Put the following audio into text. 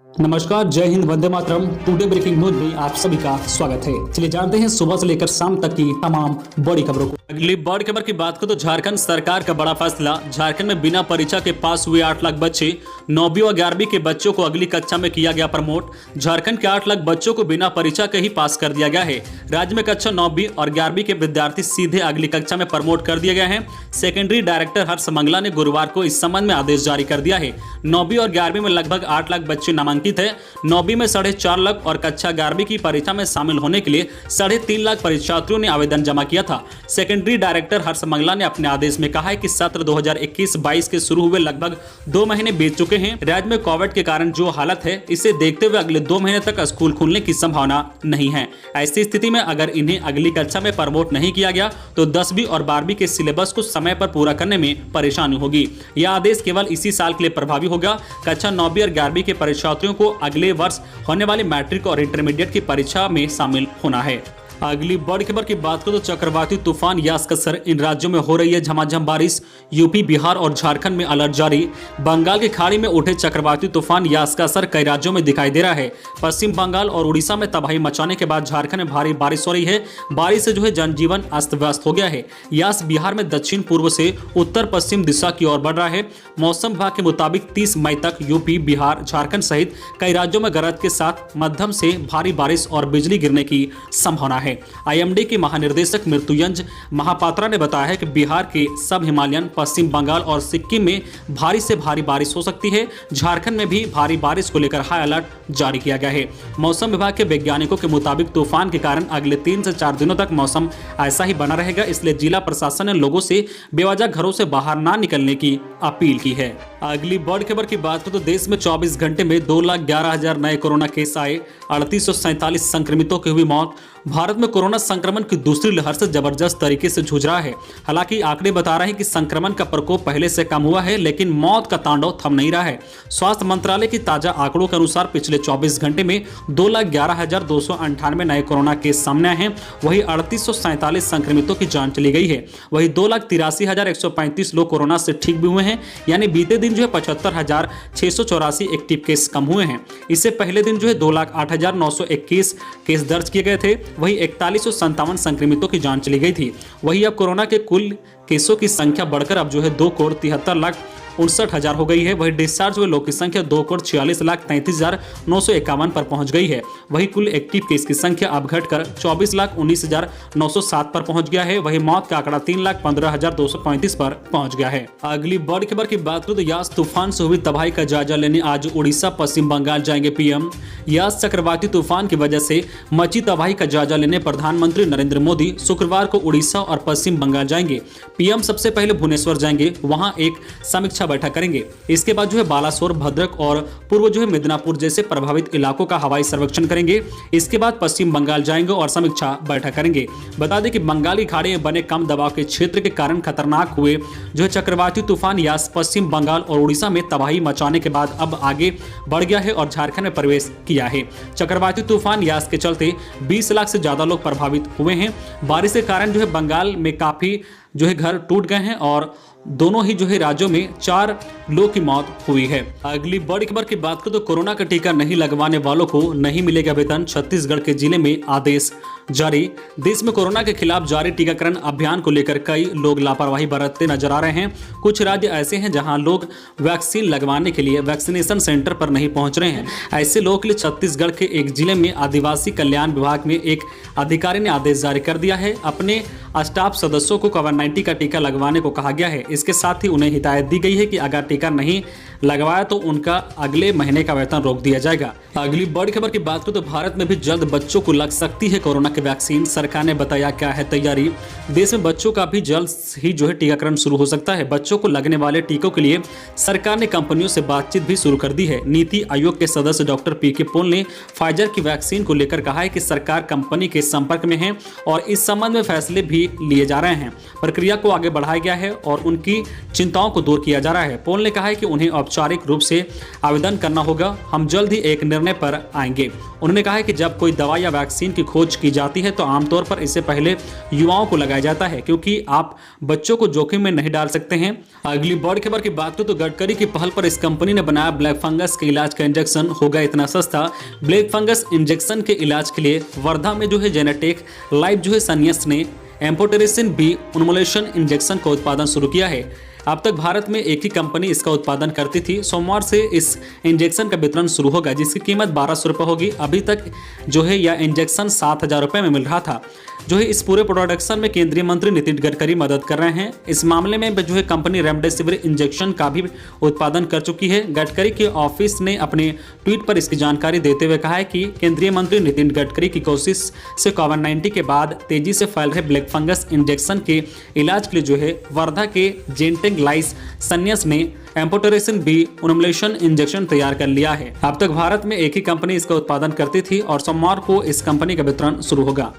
नमस्कार, जय Hind, Vande Mataram. Today breaking news में आप सभी का स्वागत है। चलिए जानते हैं सुबह से लेकर शाम तक की तमाम बड़ी खबरों को। अगली बड़ी खबर की बात करें तो झारखंड सरकार का बड़ा फैसला। झारखंड में बिना परीक्षा के पास हुए 8 लाख बच्चे, 9वीं और 11वीं के बच्चों को अगली कक्षा में किया गया प्रमोट। झारखंड के 8 लाख बच्चों को बिना परीक्षा के ही पास कर दिया गया है। राज्य में कक्षा 9वीं और 11वीं के विद्यार्थी सीधे अगली कक्षा में प्रमोट कर दिए गए हैं। सेकेंडरी डायरेक्टर हर्ष मंगला ने गुरुवार को इस संबंध में आदेश जारी कर दिया है। 9वीं और 11वीं में लगभग 8 लाख बच्चे नामांकित है। 9वीं में 4.5 लाख और कक्षा 11वीं की परीक्षा में शामिल होने के लिए 3.5 लाख परीक्षार्थियों ने आवेदन जमा किया था। सेकेंडरी डायरेक्टर हर्ष मंगला ने अपने आदेश में कहा है कि सत्र 2021-22 के शुरू हुए लगभग 2 महीने बीत चुके हैं। राज्य में कोविड के कारण जो हालत है, इसे देखते हुए अगले 2 महीने तक स्कूल खुलने की संभावना नहीं है। ऐसी स्थिति में अगर इन्हें अगली कक्षा में प्रमोट नहीं किया गया तो 10वीं और 12वीं के सिलेबस को समय पर पूरा करने में परेशानी होगी। यह आदेश केवल इसी साल के लिए प्रभावी होगा। कक्षा 9वीं और 11वीं के परीक्षार्थियों को अगले वर्ष होने वाली मैट्रिक और इंटरमीडिएट की परीक्षा में शामिल होना है। अगली बड़ी खबर की बात करें तो चक्रवाती तूफान यास का असर, इन राज्यों में हो रही है झमाझम बारिश। यूपी, बिहार और झारखंड में अलर्ट जारी। बंगाल की खाड़ी में उठे चक्रवाती तूफान यास का असर कई राज्यों में दिखाई दे रहा है। पश्चिम बंगाल और उड़ीसा में तबाही मचाने के बाद झारखंड में भारी बारिश हो रही है। बारिश से जनजीवन अस्त व्यस्त हो गया है। यास बिहार में दक्षिण पूर्व से उत्तर पश्चिम दिशा की ओर बढ़ रहा है। मौसम विभाग के मुताबिक 30 मई तक यूपी, बिहार, झारखंड सहित कई राज्यों में गरज के साथ मध्यम से भारी बारिश और बिजली गिरने की संभावना है। आईएमडी के महानिदेशक मृत्युंजय महापात्रा ने बताया है कि बिहार के सब हिमालयन, पश्चिम बंगाल और सिक्किम में भारी से भारी बारिश हो सकती है। झारखंड में भी भारी बारिश को लेकर हाई अलर्ट जारी किया गया है। मौसम विभाग के वैज्ञानिकों के मुताबिक तूफान के कारण अगले 3 से 4 दिनों तक मौसम ऐसा ही बना रहेगा। इसलिए जिला प्रशासन ने लोगों से बेवजह घरों से बाहर ना निकलने की अपील की है। अगली बड़ी खबर की बात करें तो देश में 24 घंटे में 2,11,000 नए कोरोना केस आए। 3847 संक्रमितों की हुई मौत। भारत में कोरोना संक्रमण की दूसरी लहर से जबरदस्त तरीके से जूझ रहा है। हालांकि आंकड़े बता रहे हैं कि संक्रमण का प्रकोप पहले से कम हुआ है, लेकिन मौत का तांडव थम नहीं रहा है। स्वास्थ्य मंत्रालय की ताजा आंकड़ों के अनुसार पिछले 24 घंटे में 2,11,298 नए कोरोना केस सामने आए हैं। वहीं 3847 संक्रमितों की जान चली गई है। वहीं 2,83,135 लोग कोरोना से ठीक भी हुए हैं। यानी बीते दिन 75,684 एक्टिव केस कम हुए हैं। इससे पहले दिन 2,08,921 केस दर्ज किए गए थे। वहीं 4157 संक्रमितों की जान चली गई थी। वहीं अब कोरोना के कुल केसों की संख्या बढ़कर अब 2,73,59,60,000 हो गई है। वहीं डिस्चार्ज हुए लोग की संख्या 2,46,33,951 पर पहुंच गई है। वहीं कुल एक्टिव केस की संख्या अब घटकर 24,19,907 पर पहुंच गया है। वहीं मौत का आंकड़ा 3,15,235 पर पहुंच गया है। अगली बड़ी खबर की बात करें तो यास तूफान से हुई तबाही का जायजा लेने आज उड़ीसा, पश्चिम बंगाल जाएंगे पीएम। यास चक्रवाती तूफान की वजह से मची तबाही का जायजा लेने प्रधानमंत्री नरेंद्र मोदी शुक्रवार को उड़ीसा और पश्चिम बंगाल जाएंगे। पीएम सबसे पहले भुवनेश्वर जाएंगे, वहां एक समीक्षा बैठक करेंगे। इसके बाद बालासोर, भद्रक और पूर्व मिदनापुर जैसे प्रभावित इलाकों का हवाई सर्वेक्षण करेंगे। इसके बाद पश्चिम बंगाल जाएंगे और समीक्षा बैठक करेंगे। बता दें कि बंगाल की खाड़ी में बने कम दबाव के क्षेत्र के कारण खतरनाक हुए चक्रवाती तूफान यास पश्चिम बंगाल और उड़ीसा में तबाही मचाने के बाद अब आगे बढ़ गया है और झारखंड में प्रवेश किया है। चक्रवाती तूफान यास के चलते 20 लाख से ज्यादा लोग प्रभावित हुए हैं। बारिश के कारण बंगाल में काफी घर टूट गए हैं और दोनों ही राज्यों में 4 लोगों की मौत हुई है। अगली बड़ी खबर की बात करें तो कोरोना का टीका नहीं लगवाने वालों को नहीं मिलेगा वेतन। छत्तीसगढ़ के जिले में आदेश जारी। देश में कोरोना के खिलाफ जारी टीकाकरण अभियान को लेकर कई लोग लापरवाही बरतते नजर आ रहे हैं। कुछ राज्य ऐसे हैं जहां लोग वैक्सीन लगवाने के लिए वैक्सीनेशन सेंटर पर नहीं पहुंच रहे हैं। ऐसे लोगों के लिए छत्तीसगढ़ के एक जिले में आदिवासी कल्याण विभाग में एक अधिकारी ने आदेश जारी कर दिया है। अपने स्टाफ सदस्यों को कोविड-19 का टीका लगवाने को कहा गया है। इसके साथ ही उन्हें हिदायत दी गई है कि अगर टीका नहीं लगवाया तो उनका अगले महीने का वेतन रोक दिया जाएगा। अगली बड़ी खबर की बात करें तो भारत में भी जल्द बच्चों को लग सकती है कोरोना की वैक्सीन। सरकार ने बताया क्या है तैयारी। देश में बच्चों का भी जल्द ही टीकाकरण शुरू हो सकता है। बच्चों को लगने वाले टीकों के लिए सरकार ने कंपनियों से बातचीत भी शुरू कर दी है। नीति आयोग के सदस्य डॉक्टर पीके पॉल ने फाइजर की वैक्सीन को लेकर कहा है कि सरकार कंपनी के संपर्क में है और इस संबंध में फैसले भी लिए जा रहे हैं। प्रक्रिया को आगे बढ़ाया गया है और उनकी चिंताओं को दूर किया जा रहा है। पॉल ने कहा है कि उन्हें औपचारिक रूप से आवेदन करना होगा। हम जल्द ही एक निर्णय पर आएंगे। उन्होंने कहा है कि जब कोई दवा या वैक्सीन की खोज की जाती है तो आमतौर पर इससे पहले युवाओं को लगाया जाता है, क्योंकि आप बच्चों को जोखिम में नहीं डाल सकते हैं। अगली बड़ी खबर की बात करें तो गडकरी की पहल पर इस कंपनी ने बनाया ब्लैक फंगस के इलाज का इंजेक्शन होगा इतना सस्ता। ब्लैक फंगस इंजेक्शन के इलाज के लिए वर्धा में जो है जेनेटेक लाइफ जो है साइंस ने एम्फोटेरिसिन बी उन्मूलन इंजेक्शन का उत्पादन शुरू किया है। अब तक भारत में एक ही कंपनी इसका उत्पादन करती थी। सोमवार से इस इंजेक्शन का वितरण शुरू होगा, जिसकी कीमत 1200 रुपये होगी। अभी तक जो है यह इंजेक्शन 7000 रुपये में मिल रहा था। जो है इस पूरे प्रोडक्शन में केंद्रीय मंत्री नितिन गडकरी मदद कर रहे हैं। इस मामले में जो है कंपनी रेमडेसिविर इंजेक्शन का भी उत्पादन कर चुकी है। गडकरी के ऑफिस ने अपने ट्वीट पर इसकी जानकारी देते हुए कहा है कि केंद्रीय मंत्री नितिन गडकरी की कोशिश से कोविड-19 के बाद तेजी से फैल रहे ब्लैक फंगस इंजेक्शन के इलाज के लिए जो है वर्धा के जेनेटेक लाइफ साइंस ने एम्फोटेरिसिन बी उन्मूलन इंजेक्शन तैयार कर लिया है। अब तक भारत में एक ही कंपनी इसका उत्पादन करती थी और सोमवार को इस कंपनी का वितरण शुरू होगा।